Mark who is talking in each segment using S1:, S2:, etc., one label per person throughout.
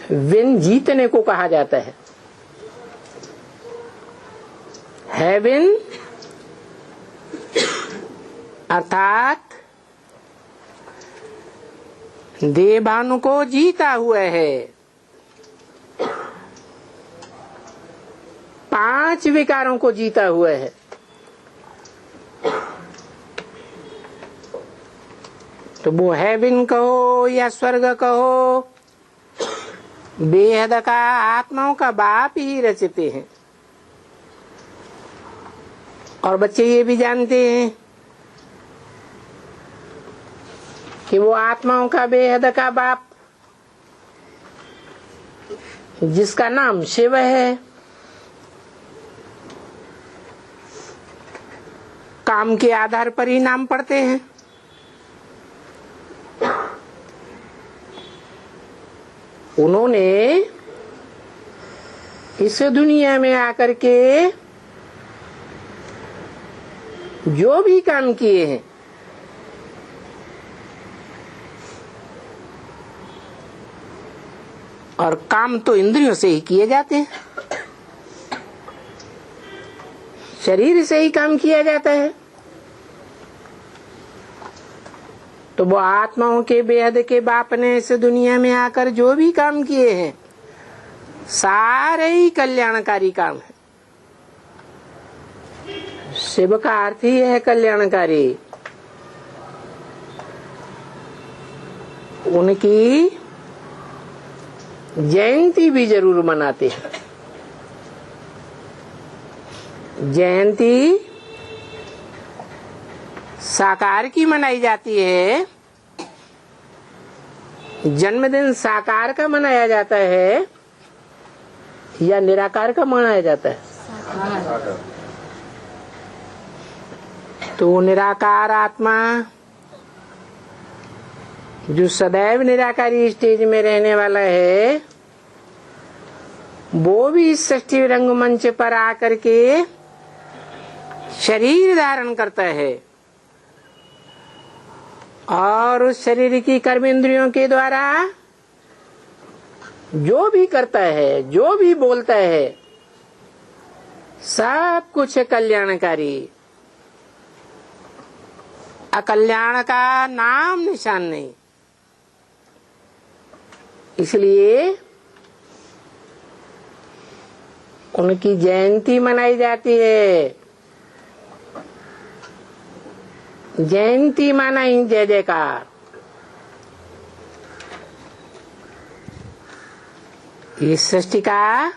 S1: Win जीतने को कहा जाता है। हैविन अर्थात देवभानु को जीता हुआ है। 5 विकारों को जीता हुआ है। तो वो हैविन कहो या स्वर्ग कहो, बेहद का आत्माओं का बाप ही रचते हैं। और बच्चे ये भी जानते हैं कि वो आत्माओं का बेहद का बाप जिसका नाम शिव है, काम के आधार पर ही नाम पड़ते हैं। उन्होंने इस दुनिया में आकर के जो भी काम किए हैं, और काम तो इंद्रियों से ही किए जाते हैं, शरीर से ही काम किया जाता है। तो वो आत्माओं के बेहद के बाप ने इस दुनिया में आकर जो भी काम किए हैं सारे ही कल्याणकारी काम है। शिव का अर्थ ही है कल्याणकारी। उनकी जयंती भी जरूर मनाते हैं। जयंती साकार की मनाई जाती है, जन्मदिन साकार का मनाया जाता है या निराकार का मनाया जाता है? तो निराकार आत्मा जो सदैव निराकारी स्टेज में रहने वाला है, वो भी इस षष्ठी रंगमंच पर आकर के शरीर धारण करता है और उस शरीर की कर्म इंद्रियों के द्वारा जो भी करता है, जो भी बोलता है, सब कुछ कल्याणकारी। अकल्याण का नाम निशान नहीं। इसलिए उनकी जयंती मनाई जाती है। जयंती माना ही जय जयकार। इस सृष्टि का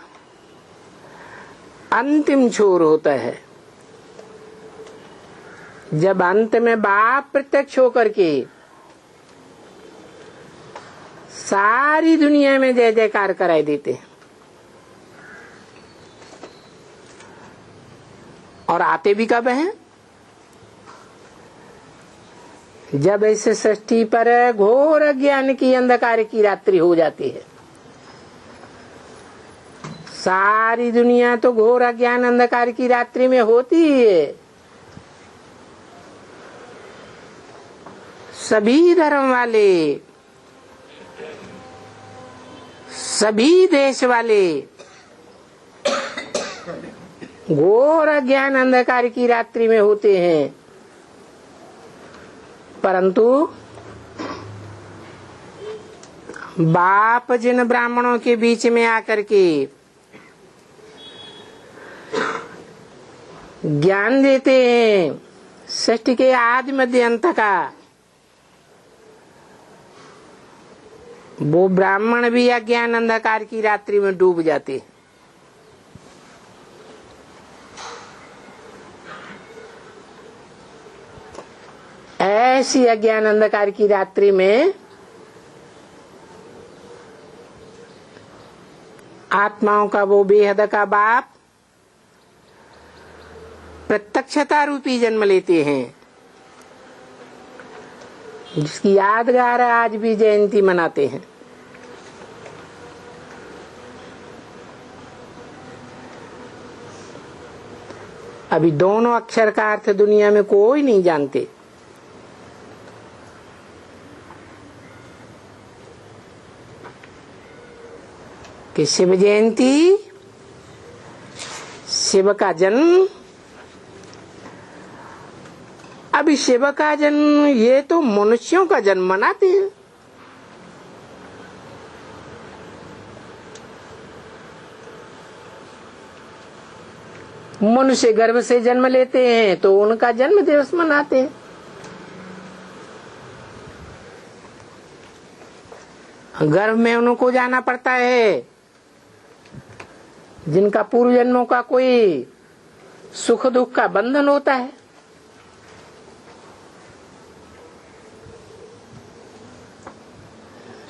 S1: अंतिम छोर होता है जब अंत में बाप प्रत्यक्ष होकर के सारी दुनिया में जय जयकार कराई देते हैं। और आते भी कब हैं? जब इस सृष्टि पर घोर अज्ञान की अंधकार की रात्रि हो जाती है। सारी दुनिया तो घोर अज्ञान अंधकार की रात्रि में होती ही है। सभी धर्म वाले, सभी देश वाले घोर अज्ञान अंधकार की रात्रि में होते हैं, परंतु बाप जिन ब्राह्मणों के बीच में आकर के ज्ञान देते हैं सृष्टि के आदि मध्य अंत का, वो ब्राह्मण भी अज्ञान अंधकार की रात्रि में डूब जाते हैं। ऐसी अज्ञान अंधकार की रात्रि में आत्माओं का वो बेहद का बाप प्रत्यक्षता रूपी जन्म लेते हैं, जिसकी यादगार आज भी जयंती मनाते हैं। अभी दोनों अक्षर का अर्थ दुनिया में कोई नहीं जानते। कि शिव जयंती, शिव का जन्म। अभी शिव का जन्म ये तो मनुष्यों का जन्म मनाते हैं। मनुष्य गर्भ से जन्म लेते हैं तो उनका जन्म दिवस मनाते हैं। गर्भ में उनको जाना पड़ता है जिनका पूर्व जन्मों का कोई सुख दुख का बंधन होता है।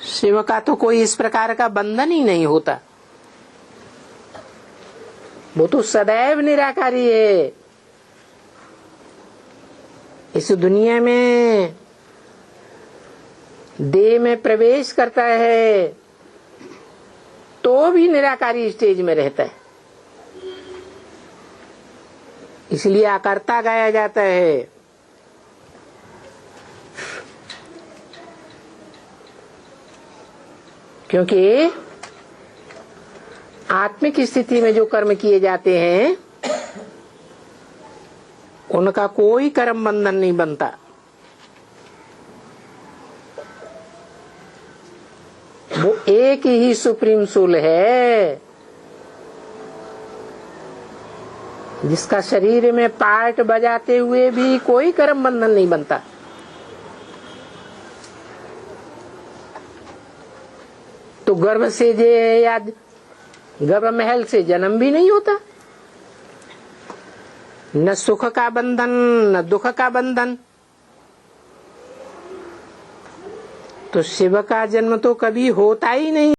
S1: शिव का तो कोई इस प्रकार का बंधन ही नहीं होता। वो तो सदैव निराकारी है। इस दुनिया में देह में प्रवेश करता है तो भी निराकारी स्टेज में रहता है। इसलिए आकर्ता गाया जाता है। क्योंकि आत्मिक स्थिति में जो कर्म किए जाते हैं उनका कोई कर्म बंधन नहीं बनता। वो एक ही सुप्रीम सोल है जिसका शरीर में पार्ट बजाते हुए भी कोई कर्म बंधन नहीं बनता। तो गर्भ से जे या गर्भ महल से जन्म भी नहीं होता, न सुख का बंधन न दुख का बंधन। तो शिव का जन्म तो कभी होता ही नहीं।